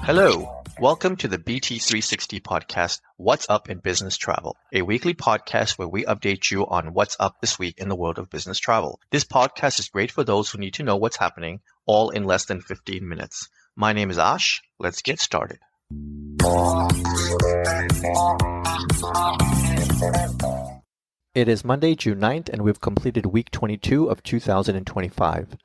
Hello, welcome to the BT360 podcast, What's Up in Business Travel, a weekly podcast where we update you on what's up this week in the world of business travel. This podcast is great for those who need to know what's happening, all in less than 15 minutes. My name is Ash. Let's get started. It is Monday, June 9th, and we've completed week 22 of 2025.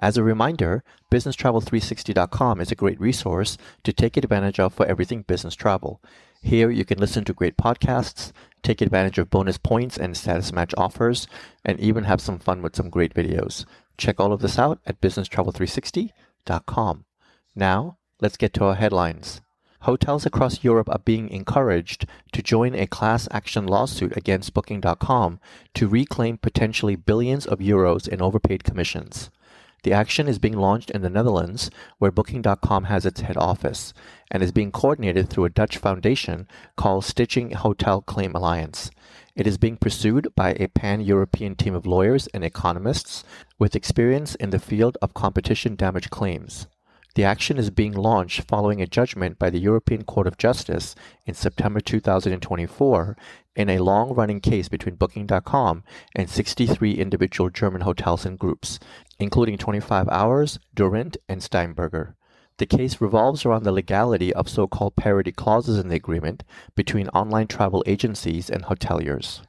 As a reminder, BusinessTravel360.com is a great resource to take advantage of for everything business travel. Here you can listen to great podcasts, take advantage of bonus points and status match offers, and even have some fun with some great videos. Check all of this out at BusinessTravel360.com. Now, let's get to our headlines. Hotels across Europe are being encouraged to join a class action lawsuit against Booking.com to reclaim potentially billions of euros in overpaid commissions. The action is being launched in the Netherlands, where Booking.com has its head office, and is being coordinated through a Dutch foundation called Stichting Hotel Claim Alliance. It is being pursued by a pan-European team of lawyers and economists with experience in the field of competition damage claims. The action is being launched following a judgment by the European Court of Justice in September 2024 in a long-running case between Booking.com and 63 individual German hotels and groups, including 25 Hours, Durant, and Steinberger. The case revolves around the legality of so-called parity clauses in the agreement between online travel agencies and hoteliers.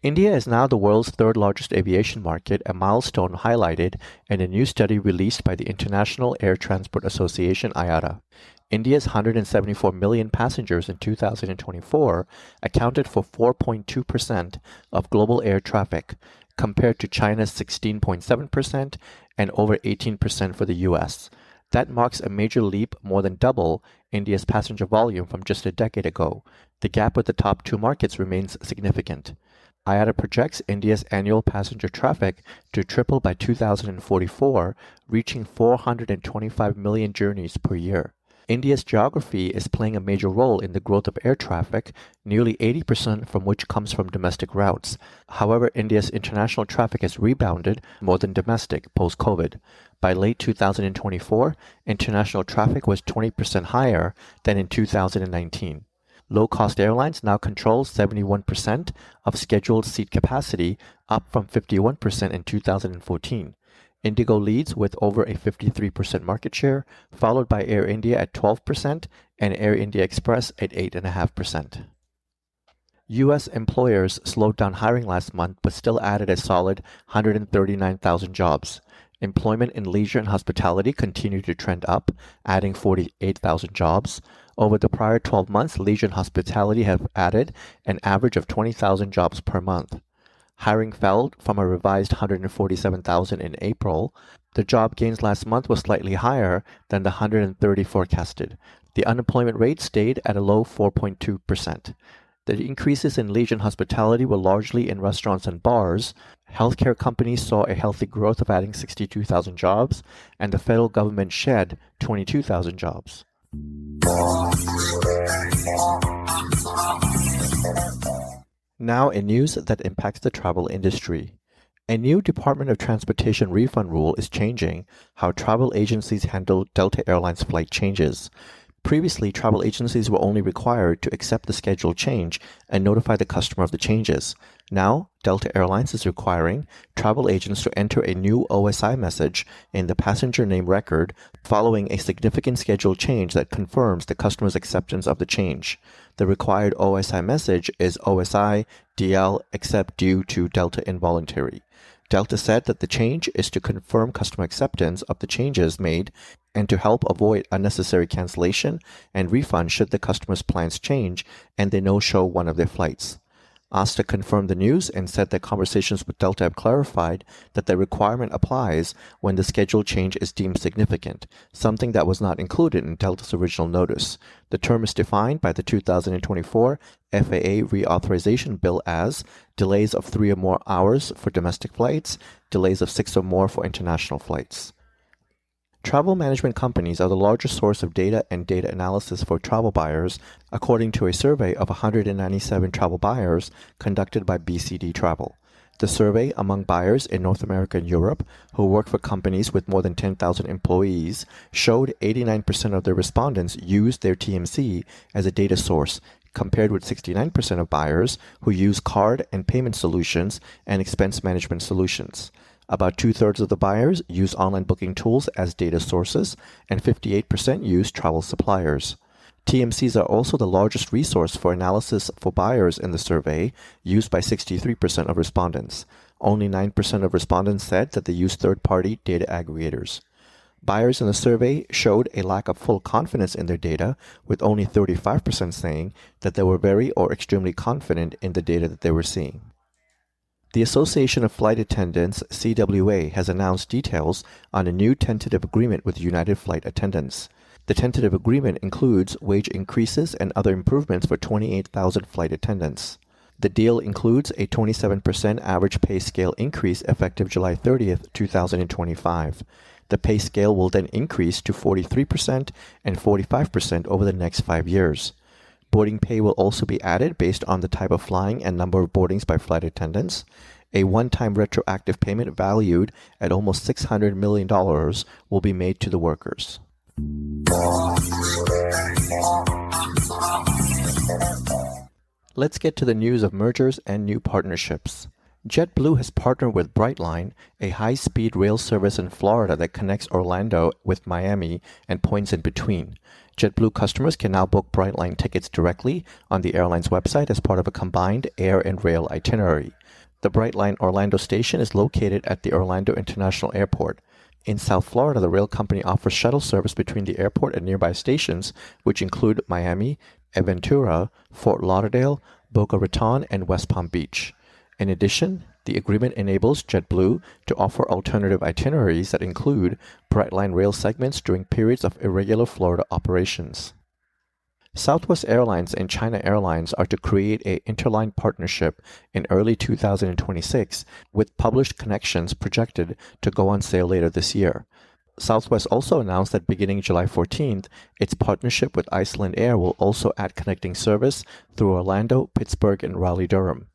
India is now the world's third largest aviation market, a milestone highlighted in a new study released by the International Air Transport Association IATA. India's 174 million passengers in 2024 accounted for 4.2% of global air traffic, compared to China's 16.7% and over 18% for the US. That marks a major leap, more than double India's passenger volume from just a decade ago. The gap with the top two markets remains significant. IATA projects India's annual passenger traffic to triple by 2044, reaching 425 million journeys per year. India's geography is playing a major role in the growth of air traffic, nearly 80% from which comes from domestic routes. However, India's international traffic has rebounded more than domestic post-COVID. By late 2024, international traffic was 20% higher than in 2019. Low-cost airlines now control 71% of scheduled seat capacity, up from 51% in 2014. IndiGo leads with over a 53% market share, followed by Air India at 12% and Air India Express at 8.5%. U.S. employers slowed down hiring last month but still added a solid 139,000 jobs. Employment in leisure and hospitality continued to trend up, adding 48,000 jobs. Over the prior 12 months, leisure and hospitality have added an average of 20,000 jobs per month. Hiring fell from a revised 147,000 in April. The job gains last month was slightly higher than the 130 forecasted. The unemployment rate stayed at a low 4.2%. The increases in leisure and hospitality were largely in restaurants and bars. Healthcare companies saw a healthy growth of adding 62,000 jobs, and the federal government shed 22,000 jobs. Now in news that impacts the travel industry. A new Department of Transportation refund rule is changing how travel agencies handle Delta Airlines flight changes. Previously, travel agencies were only required to accept the schedule change and notify the customer of the changes. Now, Delta Airlines is requiring travel agents to enter a new OSI message in the passenger name record following a significant schedule change that confirms the customer's acceptance of the change. The required OSI message is OSI DL except due to Delta involuntary. Delta said that the change is to confirm customer acceptance of the changes made and to help avoid unnecessary cancellation and refund should the customer's plans change and they no-show one of their flights. Asta confirmed the news and said that conversations with Delta have clarified that the requirement applies when the schedule change is deemed significant, something that was not included in Delta's original notice. The term is defined by the 2024 FAA Reauthorization Bill as delays of 3 or more hours for domestic flights, delays of 6 or more for international flights. Travel management companies are the largest source of data and data analysis for travel buyers, according to a survey of 197 travel buyers conducted by BCD Travel. The survey among buyers in North America and Europe who work for companies with more than 10,000 employees showed 89% of the respondents used their TMC as a data source, compared with 69% of buyers who use card and payment solutions and expense management solutions. About 2/3 of the buyers use online booking tools as data sources, and 58% use travel suppliers. TMCs are also the largest resource for analysis for buyers in the survey, used by 63% of respondents. Only 9% of respondents said that they use third-party data aggregators. Buyers in the survey showed a lack of full confidence in their data, with only 35% saying that they were very or extremely confident in the data that they were seeing. The Association of Flight Attendants, CWA, has announced details on a new tentative agreement with United Flight Attendants. The tentative agreement includes wage increases and other improvements for 28,000 flight attendants. The deal includes a 27% average pay scale increase effective July 30th, 2025. The pay scale will then increase to 43% and 45% over the next 5 years. Boarding pay will also be added based on the type of flying and number of boardings by flight attendants. A one-time retroactive payment valued at almost $600 million will be made to the workers. Let's get to the news of mergers and new partnerships. JetBlue has partnered with Brightline, a high-speed rail service in Florida that connects Orlando with Miami and points in between. JetBlue customers can now book Brightline tickets directly on the airline's website as part of a combined air and rail itinerary. The Brightline Orlando station is located at the Orlando International Airport. In South Florida, the rail company offers shuttle service between the airport and nearby stations, which include Miami, Aventura, Fort Lauderdale, Boca Raton, and West Palm Beach. In addition, the agreement enables JetBlue to offer alternative itineraries that include Brightline rail segments during periods of irregular Florida operations. Southwest Airlines and China Airlines are to create an interline partnership in early 2026, with published connections projected to go on sale later this year. Southwest also announced that beginning July 14th, its partnership with Icelandair will also add connecting service through Orlando, Pittsburgh, and Raleigh-Durham.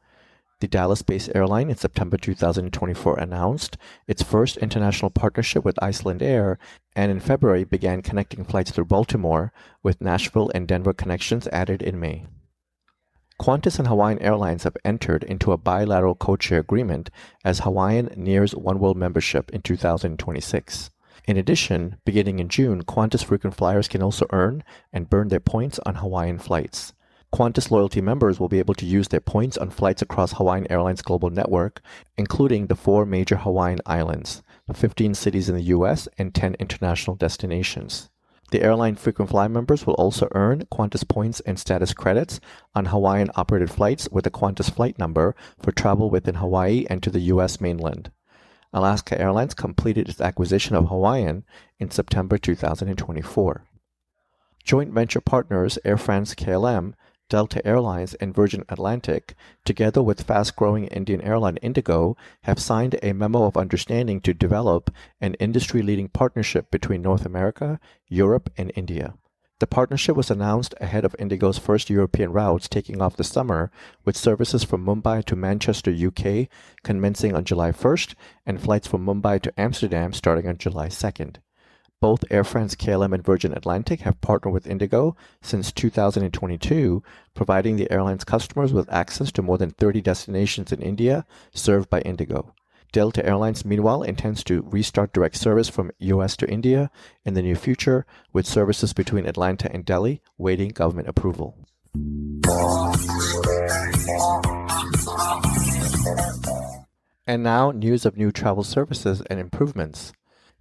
The Dallas-based airline in September 2024 announced its first international partnership with Icelandair, and in February began connecting flights through Baltimore, with Nashville and Denver connections added in May. Qantas and Hawaiian Airlines have entered into a bilateral codeshare agreement as Hawaiian nears oneworld membership in 2026. In addition, beginning in June, Qantas frequent flyers can also earn and burn their points on Hawaiian flights. Qantas loyalty members will be able to use their points on flights across Hawaiian Airlines' global network, including the 4 major Hawaiian islands, 15 cities in the U.S., and 10 international destinations. The airline frequent flyer members will also earn Qantas points and status credits on Hawaiian-operated flights with a Qantas flight number for travel within Hawaii and to the U.S. mainland. Alaska Airlines completed its acquisition of Hawaiian in September 2024. Joint venture partners Air France-KLM, Delta Airlines, and Virgin Atlantic, together with fast-growing Indian airline IndiGo, have signed a memo of understanding to develop an industry-leading partnership between North America, Europe, and India. The partnership was announced ahead of IndiGo's first European routes taking off this summer, with services from Mumbai to Manchester, UK, commencing on July 1st, and flights from Mumbai to Amsterdam starting on July 2nd. Both Air France-KLM and Virgin Atlantic have partnered with IndiGo since 2022, providing the airline's customers with access to more than 30 destinations in India served by IndiGo. Delta Airlines, meanwhile, intends to restart direct service from US to India in the near future, with services between Atlanta and Delhi waiting government approval. And now, news of new travel services and improvements.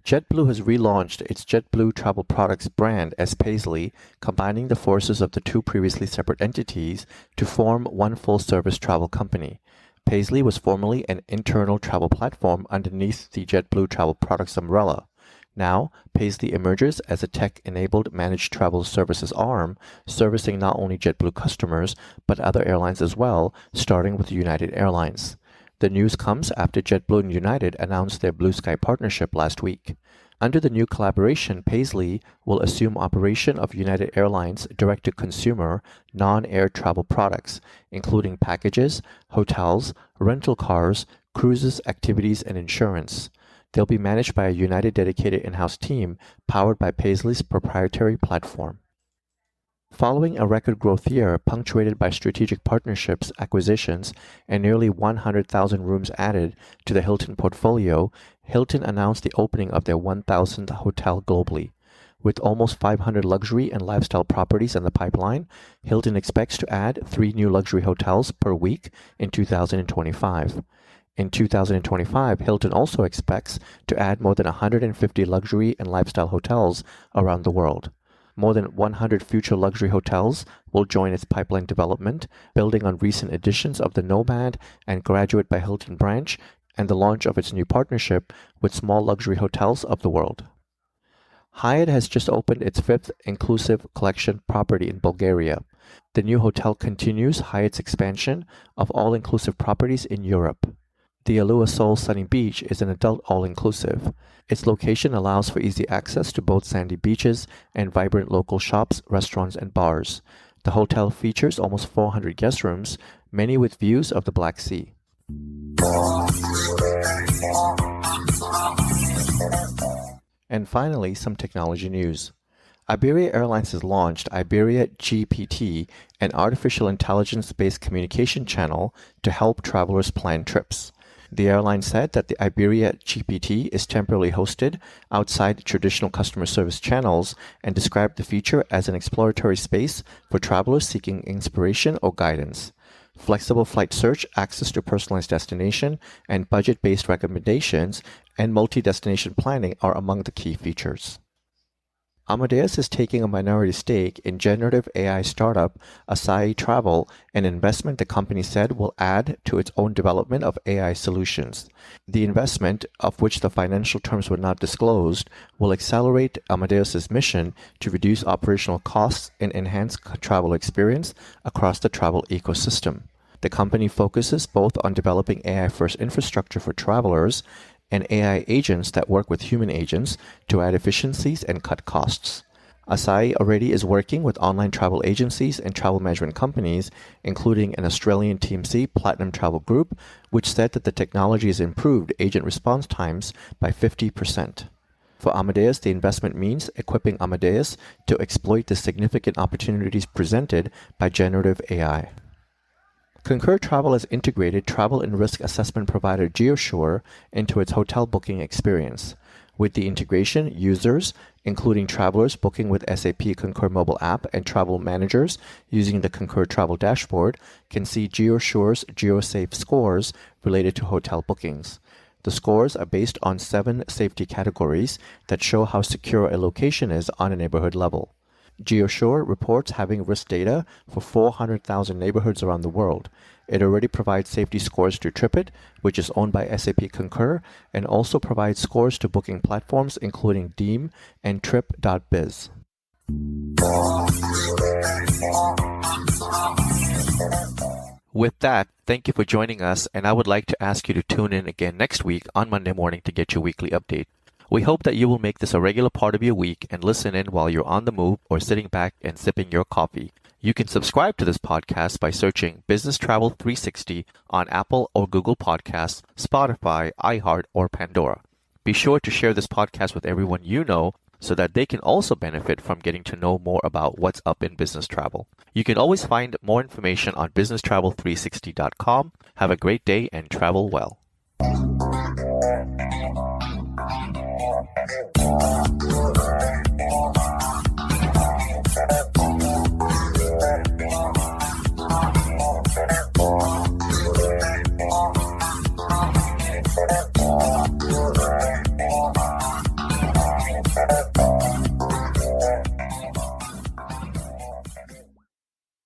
JetBlue has relaunched its JetBlue Travel Products brand as Paisly, combining the forces of the two previously separate entities to form one full-service travel company. Paisly was formerly an internal travel platform underneath the JetBlue Travel Products umbrella. Now, Paisly emerges as a tech-enabled managed travel services arm, servicing not only JetBlue customers, but other airlines as well, starting with United Airlines. The news comes after JetBlue and United announced their Blue Sky partnership last week. Under the new collaboration, Paisly will assume operation of United Airlines direct-to-consumer, non-air travel products, including packages, hotels, rental cars, cruises, activities, and insurance. They'll be managed by a United dedicated in-house team powered by Paisly's proprietary platform. Following a record growth year punctuated by strategic partnerships, acquisitions, and nearly 100,000 rooms added to the Hilton portfolio, Hilton announced the opening of their 1,000th hotel globally. With almost 500 luxury and lifestyle properties in the pipeline, Hilton expects to add 3 new luxury hotels per week in 2025. In 2025, Hilton also expects to add more than 150 luxury and lifestyle hotels around the world. More than 100 future luxury hotels will join its pipeline development, building on recent additions of the Nomad and Graduate by Hilton branch and the launch of its new partnership with small luxury hotels of the world. Hyatt has just opened its 5th Inclusive Collection property in Bulgaria. The new hotel continues Hyatt's expansion of all-inclusive properties in Europe. The Alua Sol Sunny Beach is an adult all-inclusive. Its location allows for easy access to both sandy beaches and vibrant local shops, restaurants, and bars. The hotel features almost 400 guest rooms, many with views of the Black Sea. And finally, some technology news. Iberia Airlines has launched Iberia GPT, an artificial intelligence-based communication channel to help travelers plan trips. The airline said that the Iberia GPT is temporarily hosted outside traditional customer service channels and described the feature as an exploratory space for travelers seeking inspiration or guidance. Flexible flight search, access to personalized destination, and budget-based recommendations and multi-destination planning are among the key features. Amadeus is taking a minority stake in generative AI startup Acai Travel, an investment the company said will add to its own development of AI solutions. The investment, of which the financial terms were not disclosed, will accelerate Amadeus's mission to reduce operational costs and enhance travel experience across the travel ecosystem. The company focuses both on developing AI-first infrastructure for travelers and AI agents that work with human agents to add efficiencies and cut costs. Acai already is working with online travel agencies and travel management companies, including an Australian TMC Platinum Travel Group, which said that the technology has improved agent response times by 50%. For Amadeus, the investment means equipping Amadeus to exploit the significant opportunities presented by generative AI. Concur Travel has integrated travel and risk assessment provider GeoSure into its hotel booking experience. With the integration, users, including travelers booking with SAP Concur mobile app and travel managers using the Concur Travel dashboard, can see GeoSure's GeoSafe scores related to hotel bookings. The scores are based on 7 safety categories that show how secure a location is on a neighborhood level. GeoSure reports having risk data for 400,000 neighborhoods around the world. It already provides safety scores to TripIt, which is owned by SAP Concur, and also provides scores to booking platforms including Deem and Trip.biz. With that, thank you for joining us, and I would like to ask you to tune in again next week on Monday morning to get your weekly update. We hope that you will make this a regular part of your week and listen in while you're on the move or sitting back and sipping your coffee. You can subscribe to this podcast by searching Business Travel 360 on Apple or Google Podcasts, Spotify, iHeart, or Pandora. Be sure to share this podcast with everyone you know so that they can also benefit from getting to know more about what's up in business travel. You can always find more information on businesstravel360.com. Have a great day and travel well.